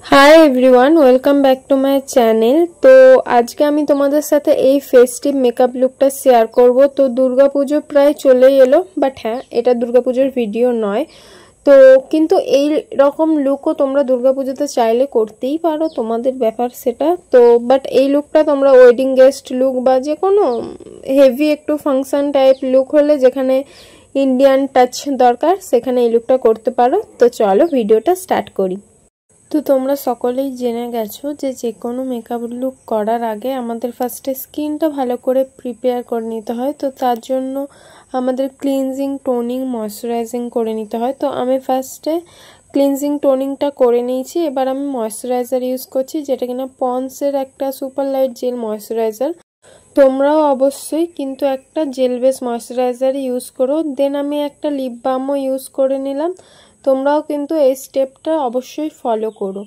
Hi everyone welcome back to my channel. तो आज के आमी तुम्हारे साथे এই फेस्टिव मेकअप लुकटा शेयर करब। तो दुर्गा पुजो प्राय चले एलो, बाट हाँ এটা दुर्गा पुजोर ভিডিও নয়। তো কিন্তু এই রকম লুকও তোমরা দুর্গা পুজোতে চাইলে করতেই পারো, তোমাদের ব্যাপার সেটা। তো বাট এই লুকটা তোমরা ওয়েডিং গেস্ট লুক বা যে কোনো হেভি একটু ফাংশন টাইপ লুক হলে যেখানে ইন্ডিয়ান টাচ দরকার সেখানে এই লুকটা করতে পারো। তো চলো ভিডিওটা স্টার্ট করি। তো তোমরা সকলেই জেনে গেছো যে কোনো মেকআপ লুক করার আগে আমাদের ফার্স্টে স্কিনটা ভালো করে প্রিপেয়ার করে নিতে হয়। তো তার জন্য আমাদের ক্লিনজিং টোনিং ময়শ্চারাইজিং করে নিতে হয়। তো আমি ফার্স্টে ক্লিনজিং টোনিংটা করে নিয়েছি, এবার আমি ময়শ্চারাইজার ইউজ করছি যেটা কিনা পন্ডসের একটা সুপার লাইট জেল ময়শ্চারাইজার। তোমরাও অবশ্যই কিন্তু একটা জেল বেস ময়শ্চারাইজার ইউজ করো। দেন আমি একটা লিপ বামও ইউজ করে নিলাম। তোমরাও কিন্তু এই স্টেপটা অবশ্যই ফলো করো।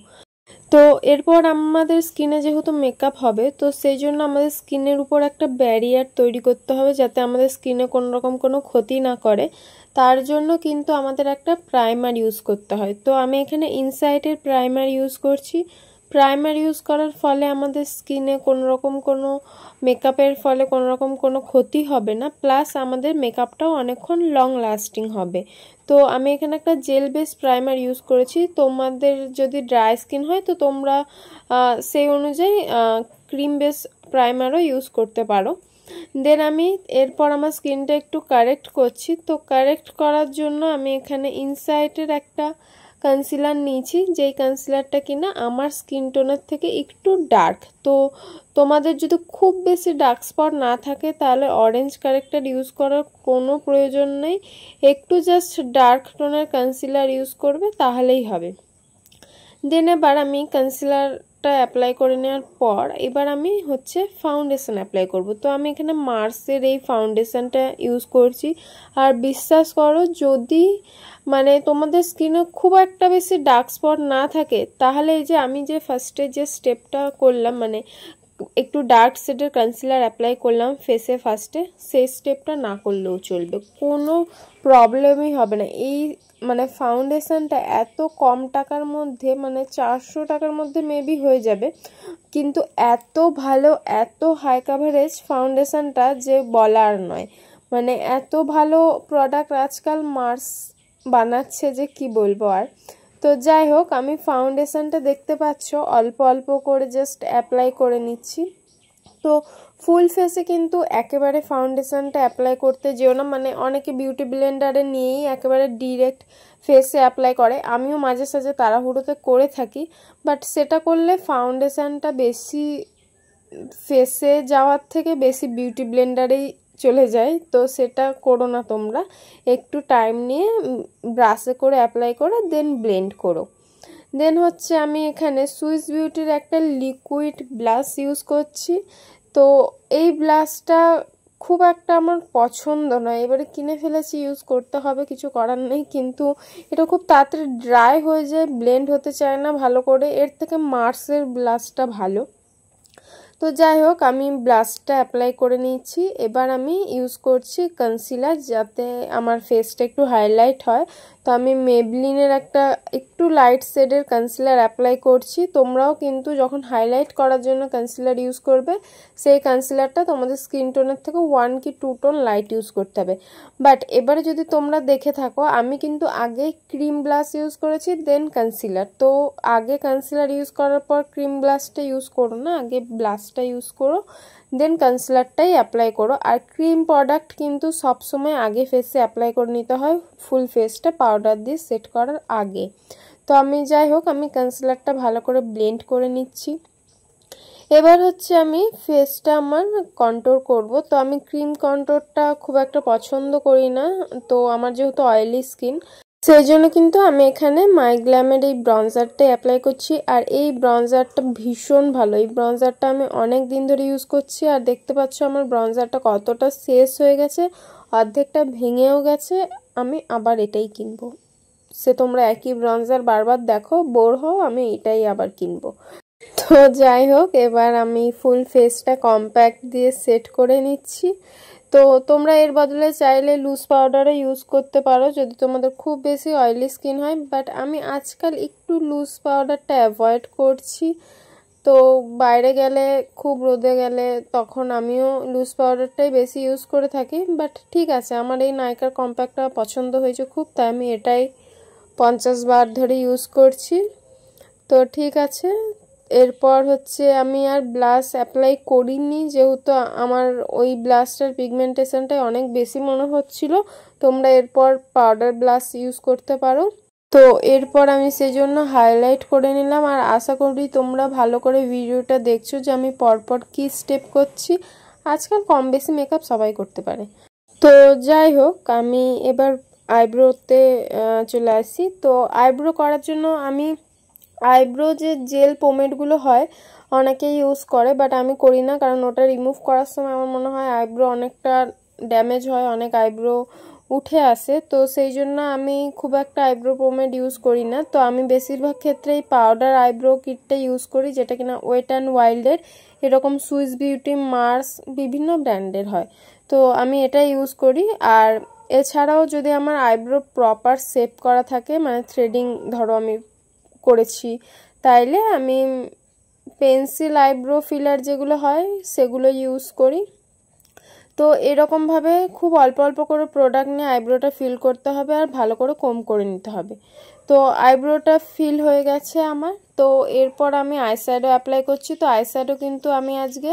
তো এরপর আমাদের স্কিনে যেহেতু মেকআপ হবে, তো সেই জন্য আমাদের স্কিনের উপর একটা ব্যারিয়ার তৈরি করতে হবে যাতে আমাদের স্কিনে কোনো রকম কোনো ক্ষতি না করে। তার জন্য কিন্তু আমাদের একটা প্রাইমার ইউজ করতে হয়। তো আমি এখানে ইনসাইটের প্রাইমার ইউজ করছি। প্রাইমার ইউজ করার ফলে আমাদের স্কিনে কোনো রকম কোনো মেকআপের ফলে কোনো রকম কোনো ক্ষতি হবে না, প্লাস আমাদের মেকআপটাও অনেকক্ষণ লং লাস্টিং হবে। তো আমি এখানে একটা জেল বেস প্রাইমার ইউজ করেছি। তোমাদের যদি ড্রাই স্কিন হয় তো তোমরা সেই অনুযায়ী ক্রিম বেস প্রাইমারও ইউজ করতে পারো। দেন আমি এরপর আমার স্কিনটা একটু কারেক্ট করছি। তো কারেক্ট করার জন্য আমি এখানে ইনসাইটের একটা কনসিলার নিয়েছি, যেই কনসিলারটা কিনা আমার স্কিন টোনের থেকে একটু ডার্ক। তো তোমাদের যদি খুব বেশি ডার্ক স্পট না থাকে তাহলে অরেঞ্জ কারেক্টার ইউজ করার কোনো প্রয়োজন নেই, একটু জাস্ট ডার্ক টোনের কনসিলার ইউজ করবে তাহলেই হবে। দেন এবার আমি কনসিলারটা অ্যাপ্লাই করে নেওয়ার পর এবার আমি ফাউন্ডেশন অ্যাপ্লাই করব। তো আমি এখানে মার্সের এই ফাউন্ডেশনটা ইউজ করছি। আর বিশ্বাস করো, যদি তোমাদের স্কিনে খুব একটা বেশি ডার্ক স্পট না থাকে তাহলে এই যে আমি যে ফার্স্টে যে স্টেপটা করলাম, একটু ডার্ক শেডের কনসিলার অ্যাপ্লাই করলাম ফেসে ফার্স্টে, সেই স্টেপটা না করলেও চলবে, কোনো প্রবলেমই হবে না। এই ফাউন্ডেশনটা এত কম টাকার মধ্যে 400 টাকার মধ্যে মেবি হয়ে যাবে, কিন্তু এত ভালো এত হাই কাভারেজ ফাউন্ডেশনটা যে বলার নয়। এত ভালো প্রোডাক্ট আজকাল মার্স বানাচ্ছে যে কি বলবো আর। তো যাই হোক, আমি ফাউন্ডেশনটা দেখতে পাচ্ছ অল্প অল্প করে জাস্ট অ্যাপ্লাই করে নিচ্ছি। তো ফুল ফেসে কিন্তু একেবারে ফাউন্ডেশনটা অ্যাপ্লাই করতে যেও না, অনেকে বিউটি ব্লেন্ডারে নিয়েই একেবারে ডিরেক্ট ফেসে অ্যাপ্লাই করে, আমিও মাঝে সাঝে তাড়াহুড়োতে করে থাকি। বাট সেটা করলে ফাউন্ডেশনটা বেশি ফেসে যাওয়ার থেকে বেশি বিউটি ব্লেন্ডারেই চলে যায়। তো সেটা করো না তোমরা, একটু টাইম নিয়ে ব্রাশে করে অ্যাপ্লাই করো, দেন ব্লেন্ড করো। দেন আমি এখানে সুইস বিউটির একটা লিকুইড ব্লাশ ইউজ করছি। তো এই ব্লাশটা খুব একটা আমার পছন্দ নয়, এবারে কিনে ফেলেছি, ইউজ করতে হবে, কিছু করার নেই। কিন্তু এটা খুব তাড়াতাড়ি ড্রাই হয়ে যায়, ব্লেন্ড হতে চায় না ভালো করে, এর থেকে মার্সের ব্লাশটা ভালো। তো যাই হোক, আমি ব্লাশটা অ্যাপ্লাই করে নিয়েছি। এবার আমি ইউজ করছি কনসিলার যাতে আমার ফেসটা একটু হাইলাইট হয়। তো আমি মেবলিনের একটা একটু লাইট শেডের কনসিলার অ্যাপ্লাই করছি। তোমরাও কিন্তু যখন হাইলাইট করার জন্য কনসিলার ইউজ করবে, সেই কনসিলারটা তোমাদের স্কিন টোনের থেকে 1 কি 2 টোন লাইট ইউজ করতে হবে। বাট এবারে যদি তোমরা দেখে থাকো, আমি কিন্তু আগে ক্রিম ব্লাশ ইউজ করেছি দেন কনসিলার। তো আগে কনসিলার ইউজ করার পর ক্রিম ব্লাশটা ইউজ করো না, আগে ব্লাশটা ইউজ করো দেন কনসিলারটাই অ্যাপ্লাই করো। আর ক্রিম প্রোডাক্ট কিন্তু সবসময় আগে ফেসে অ্যাপ্লাই করে নিতে হয়, ফুল ফেসটা পাউডার দিয়ে সেট করার আগে। তো আমি যাই হোক, আমি কনসিলারটা ভালো করে ব্লেন্ড করে নিচ্ছি। এবার আমি ফেসটা আমার কন্ট্রোল করব। তো আমি ক্রিম কন্ট্রোলটা খুব একটা পছন্দ করি না, তো আমার যেহেতু অয়েলি স্কিন সেই জন্য কিন্তু আমি এখানে মাইগ্ল্যামের এই ব্রঞ্জারটা অ্যাপ্লাই করছি। আর এই ব্রঞ্জারটা ভীষণ ভালো, এই ব্রঞ্জারটা আমি অনেক দিন ধরে ইউজ করছি। আর দেখতে পাচ্ছ আমার ব্রঞ্জারটা কতটা শেষ হয়ে গেছে, অর্ধেকটা ভেঙেও গেছে। আমি আবার এটাই কিনবো, সে তোমরা একই ব্রঞ্জার বারবার দেখো বোর হও, আমি এটাই আবার কিনবো। তো যাই হোক, এবার আমি ফুল ফেসটা কম্প্যাক্ট দিয়ে সেট করে নিচ্ছি। তো তোমরা এর বদলে চাইলে লুজ পাউডারও ইউজ করতে পারো যদি তোমাদের খুব বেশি অয়েলি স্কিন হয়, বাট আমি আজকাল একটু লুজ পাউডারটা অ্যাভয়েড করছি। তো বাইরে গেলে, খুব রোদে গেলে তখন আমিও লুজ পাউডারটাই বেশি ইউজ করে থাকি। বাট ঠিক আছে, আমার এই নাইকার কম্প্যাক্টটা পছন্দ হয়েছে খুব, তাই আমি এটাই 50 বার ধরে ইউজ করছি। তো ঠিক আছে, এরপর হচ্ছে আমি আর ব্লাশ অ্যাপ্লাই করিনি, যেহেতু আমার ওই ব্লাশটার পিগমেন্টেশনটাই অনেক বেশি মনে হচ্ছিল। তোমরা এরপর পাউডার ব্লাশ ইউজ করতে পারো। তো এরপর আমি সেজন্য হাইলাইট করে নিলাম। আর আশা করি তোমরা ভালো করে ভিডিওটা দেখছো যে আমি পরপর কি স্টেপ করছি। আজকাল কম বেশি মেকআপ সবাই করতে পারে। তো যাই হোক, আমি এবার আইব্রোতে চলে আসি। তো আইব্রো করার জন্য আমি আইব্রো যে জেল পোমেডগুলো হয় অনেকে ইউজ করে, বাট আমি করি না, কারণ ওটা রিমুভ করার সময় আমার মনে হয় আইব্রো অনেকটা ড্যামেজ হয়, অনেক আইব্রো উঠে আসে। তো সেই জন্য আমি খুব একটা আইব্রো পোমেড ইউজ করি না। তো আমি বেশিরভাগ ক্ষেত্রেই পাউডার আইব্রো কিটটা ইউজ করি, যেটা কিনা ওয়েট অ্যান্ড ওয়াইল্ডের, এরকম সুইস বিউটি, মার্স, বিভিন্ন ব্র্যান্ডের হয়। তো আমি এটা ইউজ করি। আর এছাড়াও যদি আমার আইব্রো প্রপার শেপ করা থাকে, মানে থ্রেডিং ধরো আমি করেছি, তাইলে আমি পেন্সিল আইব্রো ফিলার যেগুলো হয় সেগুলো ইউজ করি। তো এরকমভাবে খুব অল্প অল্প করে প্রোডাক্ট নিয়ে আইব্রোটা ফিল করতে হবে আর ভালো করে কোম করে নিতে হবে। তো আইব্রোটা ফিল হয়ে গেছে আমার। তো এরপর আমি আইশ্যাডো অ্যাপ্লাই করছি। তো আইশ্যাডো কিন্তু আমি আজকে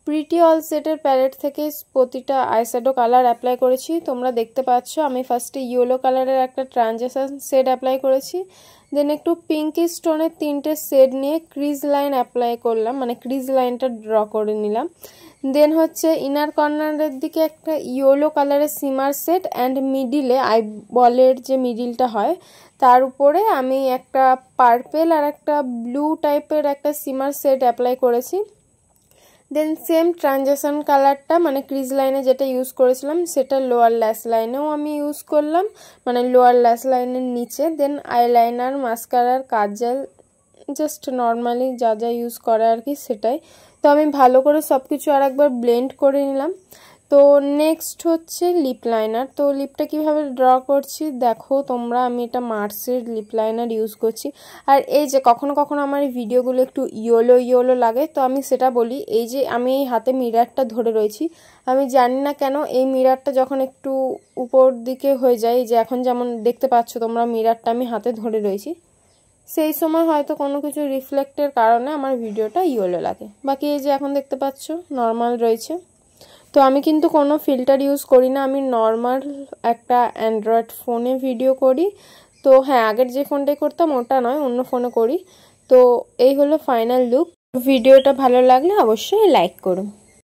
প্রিটি অল সেটের প্যালেট থেকে প্রতিটা আইশ্যাডো কালার অ্যাপ্লাই করেছি। তোমরা দেখতে পাচ্ছ আমি ফার্স্টে ইয়েলো কালারের একটা ট্রানজিশন শেড অ্যাপ্লাই করেছি, দেন একটু পিঙ্কি স্টোনের 3টে শেড নিয়ে ক্রিজ লাইন অ্যাপ্লাই করলাম, মানে ক্রিজ লাইনটা ড্র করে নিলাম। দেন হচ্ছে ইনার কর্নারের দিকে একটা ইয়েলো কালারের সিমার সেট অ্যান্ড মিডিলে আইবলের যে মিডিলটা হয় তার উপরে আমি একটা পার্পেল আর একটা ব্লু টাইপের একটা সিমার সেট অ্যাপ্লাই করেছি। দেন সেম ট্রানজিশন কালারটা, মানে ক্রিজ লাইনে যেটা ইউজ করেছিলাম সেটা লোয়ার ল্যাশ লাইনেও আমি ইউজ করলাম, মানে লোয়ার ল্যাশ লাইনের নিচে। দেন আইলাইনার, মাস্কারার, কাজল, জাস্ট নর্মালি যা যা ইউজ করে আর কি সেটাই। তো আমি ভালো করে সব কিছু আর একবার ব্লেন্ড করে নিলাম। তো নেক্সট হচ্ছে লিপ লাইনার। তো লিপটা কিভাবে ড্র করছি দেখো তোমরা, আমি এটা মার্সের লিপ লাইনার ইউজ করছি। আর এই যে কখনো কখনো আমার এই ভিডিওগুলো একটু ইয়েলো ইয়েলো লাগে, তো আমি সেটা বলি, এই যে আমি এই হাতে মিরারটা ধরে রয়েছি, আমি জানি না কেন এই মিরারটা যখন একটু উপর দিকে হয়ে যায়, এই যে এখন যেমন দেখতে পাচ্ছ তোমরা মিরারটা আমি হাতে ধরে রয়েছি, সেই সময় হয়তো কোনো কিছু রিফ্লেক্টের কারণে আমার ভিডিওটা ইয়েলো লাগে। বাকি এই যে এখন দেখতে পাচ্ছ নর্মাল রয়েছে। তো আমি কিন্তু কোনো ফিল্টার ইউজ করি না, আমি নর্মাল একটা অ্যান্ড্রয়েড ফোনে ভিডিও করি। তো হ্যাঁ, আগের যে ফোনটাই করতাম ওটা নয়, অন্য ফোনে করি। তো এই হলো ফাইনাল লুক। ভিডিওটা ভালো লাগলে অবশ্যই লাইক করুন।